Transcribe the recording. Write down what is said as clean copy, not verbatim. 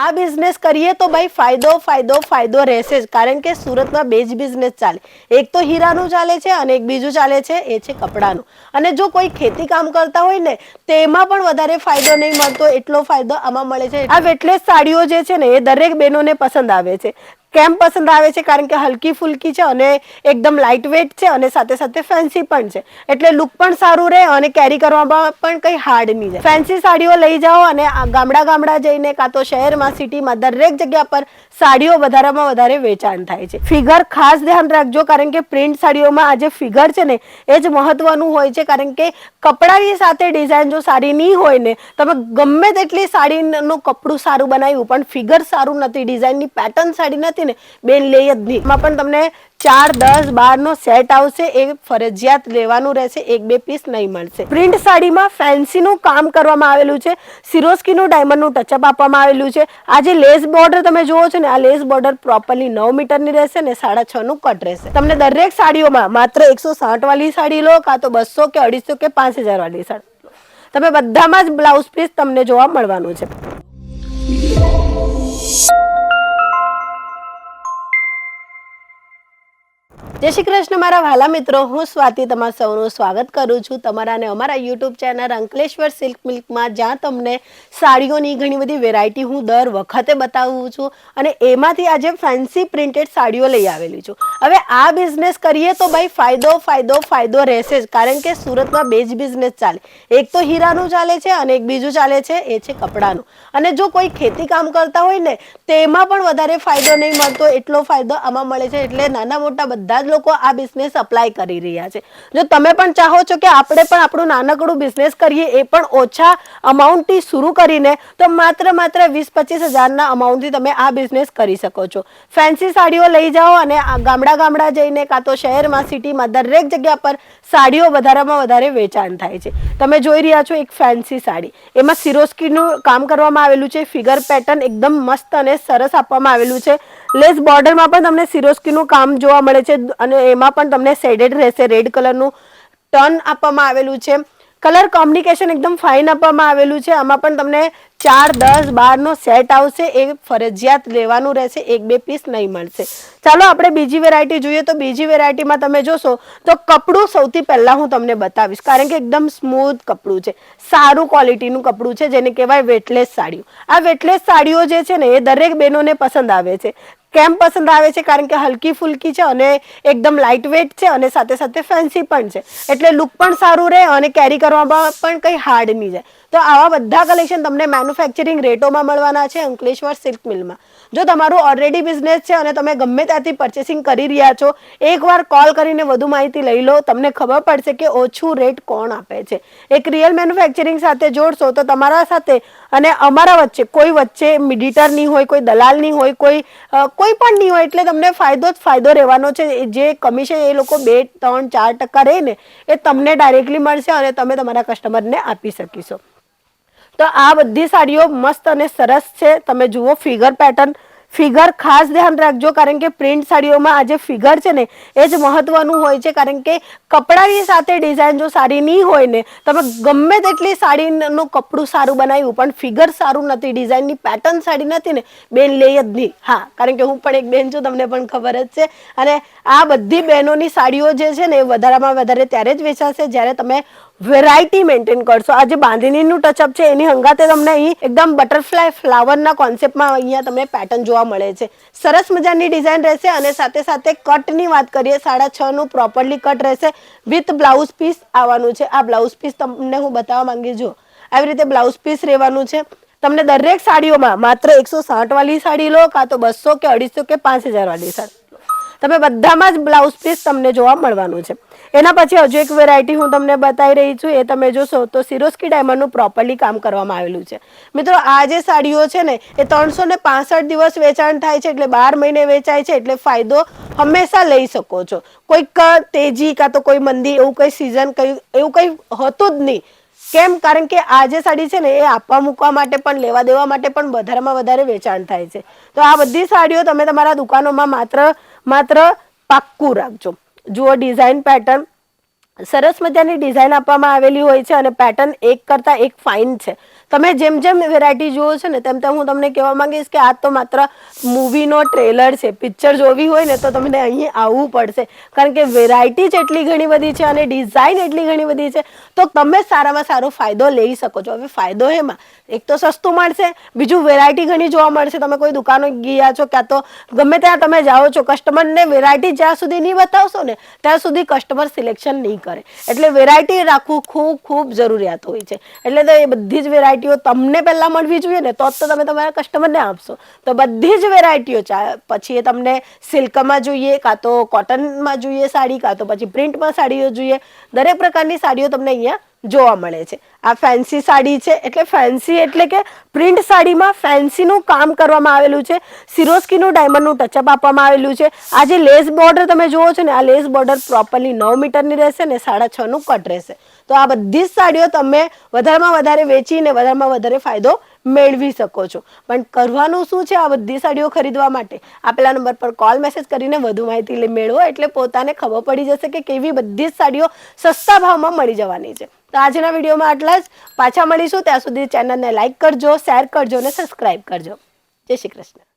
આ બિઝનેસ કરીએ તો ભાઈ ફાયદો ફાયદો ફાયદો રહેશે જ, કારણ કે સુરતમાં બે જ બિઝનેસ ચાલે, એક તો હીરાનું ચાલે છે અને એક બીજું ચાલે છે એ છે કપડાનું. અને જો કોઈ ખેતી કામ કરતા હોય ને તેમાં પણ વધારે ફાયદો નહીં મળતો એટલો ફાયદો આમાં મળે છે. આ વેટલેસ સાડીઓ જે છે ને એ દરેક બહેનોને પસંદ આવે છે. કેમ પસંદ આવે છે? કારણ કે હલકી ફુલકી છે અને એકદમ લાઇટ વેટ છે અને સાથે સાથે ફેન્સી પણ છે, એટલે લુક પણ સારું રહે અને કેરી કરવામાં પણ કંઈ હાર્ડ નહીં જાય. ફેન્સી સાડીઓ લઈ જાઓ અને ગામડા ગામડા જઈને કાં તો શહેરમાં સિટીમાં દરેક જગ્યા પર સાડીઓ વધારેમાં વધારે વેચાણ થાય છે. ફિગર ખાસ ધ્યાન રાખજો, કારણ કે પ્રિન્ટ સાડીઓમાં આ જે ફિગર છે ને એ જ મહત્વનું હોય છે, કારણ કે કપડાની સાથે ડિઝાઇન જો સારી નહીં હોય ને, તમે ગમે તેટલી સાડીનું કપડું સારું બનાવ્યું પણ ફિગર સારું નથી, ડિઝાઇનની પેટર્ન સાડી નથી ને, બેન લે જ નહીં. એમાં પણ તમને 4, 10, 12 નો સેટ આવશે, એ ફરજિયાત લેવાનું રહેશે, 1-2 પીસ નહીં મળશે. પ્રિન્ટ સાડીમાં ફેન્સીનું કામ કરવામાં આવેલું છે, સિરોસ્કીનું ડાયમંડનું ટચઅપ આપવામાં આવેલું છે. આ જે લેસ બોર્ડર તમે જુઓ છો ને, આ લેસ બોર્ડર પ્રોપરલી 9 મીટરની રહેશે ને 6.5 નું કટ રહેશે. તમને દરેક સાડીઓમાં માત્ર 160 વાળી સાડી લો કાં તો 200 કે 250 કે 5000 વાળી સાડી લો, તમે બધામાં જ બ્લાઉઝ પીસ તમને જોવા મળવાનું છે. જય શ્રી કૃષ્ણ મારા વહાલા મિત્રો, હું સ્વાતિ તમારા સૌનું સ્વાગત કરું છું તમારા અને અમારા યુટ્યુબ ચેનલ અંકલેશ્વર સિલ્ક મિલ્કમાં, જ્યાં તમને સાડીઓની ઘણી બધી વેરાયટી હું દર વખતે બતાવું છું અને એમાંથી આજે ફેન્સી પ્રિન્ટેડ સાડીઓ લઈ આવેલી છું. હવે આ બિઝનેસ કરીએ તો ભાઈ ફાયદો ફાયદો ફાયદો રહેશે જ, કારણ કે સુરતમાં બે જ બિઝનેસ ચાલે, એક તો હીરાનું ચાલે છે અને એક બીજું ચાલે છે એ છે કપડાનું. અને જો કોઈ ખેતી કામ કરતા હોય ને તેમાં પણ વધારે ફાયદો નહીં મળતો એટલો ફાયદો આમાં મળે છે, એટલે નાના મોટા બધા લોકો આ બિઝનેસ અપ્લાય કરી રહ્યા છે. જો તમે પણ ચાહો છો કે આપણે પણ આપણું નાનકડું બિઝનેસ કરીએ, એ પણ ઓછા અમાઉન્ટથી શરૂ કરીને, તો માત્ર 20-25 હજારના અમાઉન્ટથી તમે આ બિઝનેસ કરી શકો છો. ફેન્સી સાડીઓ લઈ જાઓ અને ગામડા ગામડા જઈને કાં તો શહેરમાં સિટીમાં દરેક જગ્યા પર સાડીઓ વધારેમાં વધારે વેચાણ થાય છે. તમે જોઈ રહ્યા છો એક ફેન્સી સાડી, એમાં સિરોસ્કીનું કામ કરવામાં આવેલું છે, ફિગર પેટર્ન એકદમ મસ્ત અને સરસ આપવામાં આવેલું છે. લેસ બોર્ડરમાં પણ તમને સિરોસ્કીનું કામ જોવા મળે છે અને એમાં પણ તમને શેડેડ રહેશે, રેડ કલરનું ટર્ન આપવામાં આવેલું છે. કલર કોમ્બિનેશન એકદમ ફાઇન આપવામાં આવેલું છે. આમાં પણ તમને 4, 10, 12 નો સેટ આવશે, એ ફરજિયાત લેવાનું રહેશે, 1-2 પીસ નહીં મળશે. ચાલો આપણે બીજી વેરાયટી જોઈએ. તો બીજી વેરાયટીમાં તમે જોશો તો કપડું સૌથી પહેલા હું તમને બતાવીશ, કારણ કે એકદમ સ્મૂથ કપડું છે, સારું ક્વોલિટીનું કપડું છે, જેને કહેવાય વેટલેસ સાડીઓ. આ વેટલેસ સાડીઓ જે છે ને એ દરેક બહેનોને પસંદ આવે છે. કેમ પસંદ આવે છે? કારણ કે હલકી ફુલકી છે અને એકદમ લાઇટ વેટ છે અને સાથે સાથે ફેન્સી પણ છે, એટલે લુક પણ સારું રહે અને કેરી કરવામાં પણ કંઈ હાર્ડ નહીં જાય. તો આવા બધા કલેક્શન તમને મેન્યુફેક્ચરિંગ રેટોમાં મળવાના છે અંકલેશ્વર સિલ્ક મિલમાં. જો તમારું ઓલરેડી બિઝનેસ છે અને તમે ગમે ત્યાંથી પરચેસિંગ કરી રહ્યા છો, એકવાર કોલ કરીને વધુ માહિતી લઈ લો, તમને ખબર પડશે કે ઓછું રેટ કોણ આપે છે. એક રિયલ મેન્યુફેક્ચરિંગ સાથે જોડશો તો તમારા સાથે અને અમારા વચ્ચે મીડિટર નહીં હોય, કોઈ દલાલ નહીં હોય, કોઈ પણ નહીં હોય, એટલે તમને ફાયદો જ ફાયદો રહેવાનો છે. જે કમિશન એ લોકો 2, 3, 4% રહે ને એ તમને ડાયરેક્ટલી મળશે અને તમે તમારા કસ્ટમરને આપી શકીશો. તો આ બધી સાડીઓ મસ્ત અને સરસ છે. તમે જુઓ ફિગર પેટર્ન, ફિગર ખાસ ધ્યાન રાખજો, કારણ કે પ્રિન્ટ સાડીઓમાં આ જે ફિગર છે ને એ જ મહત્વનું હોય છે, કારણ કે કપડાની સાથે ડિઝાઇન જો સારી નહીં હોય ને, તમે ગમે તેટલી સાડીનું કપડું સારું બનાવ્યું પણ ફિગર સારું નથી, ડિઝાઇનની પેટર્ન સાડી નથી ને, બેન લે જ નહીં. હા, કારણ કે હું પણ એક બેન છું, તમને પણ ખબર જ છે. અને આ બધી બહેનોની સાડીઓ જે છે ને એ વધારેમાં વધારે ત્યારે જ વેચાશે જ્યારે તમે વેરાયટી મેન્ટેન કરશો. આ જે બાંધણીનું ટચઅપ છે એની હંગાતે તમને અહીં એકદમ બટરફ્લાય ફ્લાવરના કોન્સેપ્ટમાં અહીંયા તમને પેટર્ન જોવા મળે છે. સરસ મજાની ડિઝાઇન રહેશે અને સાથે સાથે કટની વાત કરીએ, 6.5 નું પ્રોપરલી કટ રહેશે, વિથ બ્લાઉઝ પીસ આવવાનું છે. આ બ્લાઉઝ પીસ તમને હું બતાવવા માંગી છું, આવી રીતે બ્લાઉઝ પીસ રહેવાનું છે. તમને દરેક સાડીઓમાં માત્ર 160 વાળી સાડી લો કાં તો 200 કે 250 કે 5000 વાળી સાડી લો, તમે બધામાં જ બ્લાઉઝ પીસ તમને જોવા મળવાનું છે. એના પછી હજુ એક વેરાયટી હું તમને બતાવી રહી છું, એ તમે જોશો તો સિરોસ્કી ડાયમંડનું પ્રોપરલી કામ કરવામાં આવેલું છે. મિત્રો, આ જે સાડીઓ છે ને એ 365 દિવસ વેચાણ થાય છે, એટલે 12 મહિને વેચાય છે, એટલે ફાયદો હંમેશા લઈ શકો છો. કોઈક તેજી કાં તો કોઈ મંદી એવું કંઈ સિઝન એવું કંઈ હોતું જ નહીં. કેમ? કારણ કે આ જે સાડી છે ને એ આપવા મૂકવા માટે પણ, લેવા દેવા માટે પણ વધારેમાં વધારે વેચાણ થાય છે. તો આ બધી સાડીઓ તમે તમારા દુકાનોમાં માત્ર પાક્કું રાખજો. જુઓ ડિઝાઇન પેટર્ન, સરસ મજાની ડિઝાઇન આપવામાં આવેલી હોય છે અને પેટર્ન એક કરતાં એક ફાઇન છે. તમે જેમ જેમ વેરાયટી જુઓ છો ને તેમ તેમ હું તમને કહેવા માંગીશ કે આ તો માત્ર મૂવીનો ટ્રેલર છે. પિક્ચર જોવી હોય ને તો તમને અહીં આવવું પડશે, કારણ કે વેરાયટી જ એટલી ઘણી બધી છે અને ડિઝાઇન એટલી ઘણી બધી છે, તો તમે સારામાં સારો ફાયદો લઈ શકો છો. હવે ફાયદો એમાં એક તો સસ્તું મળશે, બીજું વેરાયટી ઘણી જોવા મળશે. તમે કોઈ દુકાનો ગયા છો ક્યાં તો ગમે ત્યાં તમે જાઓ છો, કસ્ટમરને વેરાયટી જ્યાં સુધી નહીં બતાવશો ને ત્યાં સુધી કસ્ટમર સિલેક્શન નહીં કરે. એટલે વેરાયટી રાખવું ખૂબ ખૂબ જરૂરિયાત હોય છે. એટલે તો એ બધી જ વેરાયટીઓ તમને પહેલા મળવી જોઈએ ને, તો જ તો તમે તમારા કસ્ટમરને આપશો. તો બધી જ વેરાયટીઓ, પછી એ તમને સિલ્કમાં જોઈએ, કાં તો કોટનમાં જોઈએ સાડી, કાં તો પછી પ્રિન્ટમાં સાડીઓ જોઈએ, દરેક પ્રકારની સાડીઓ તમને અહીંયા જોવા મળે છે. આ ફેન્સી સાડી છે, એટલે ફેન્સી એટલે કે પ્રિન્ટ સાડીમાં ફેન્સીનું કામ કરવામાં આવેલું છે. સિરોસ્કીનું ડાયમંડનું ટચઅપ આપવામાં આવેલું છે. આ જે લેસ બોર્ડર તમે જુઓ છો ને, આ લેસ બોર્ડર પ્રોપરલી 9 મીટરની રહેશે ને 6.5 કટ રહેશે. તો આ બધી જ સાડીઓ તમે વધારેમાં વધારે વેચીને વધારેમાં વધારે ફાયદો મેળવી શકો છો. પણ કરવાનું શું છે આ બધી સાડીઓ ખરીદવા માટે? આપેલા નંબર પર કોલ મેસેજ કરીને વધુ માહિતી મેળવો, એટલે પોતાને ખબર પડી જશે કે કેવી બધી જ સાડીઓ સસ્તા ભાવમાં મળી જવાની છે. તો આજના વિડીયોમાં આટલા જ. પાછા મળીશું, ત્યાં સુધી ચેનલને લાઈક કરજો, શેર કરજો અને સબસ્ક્રાઈબ કરજો. જય શ્રી કૃષ્ણ.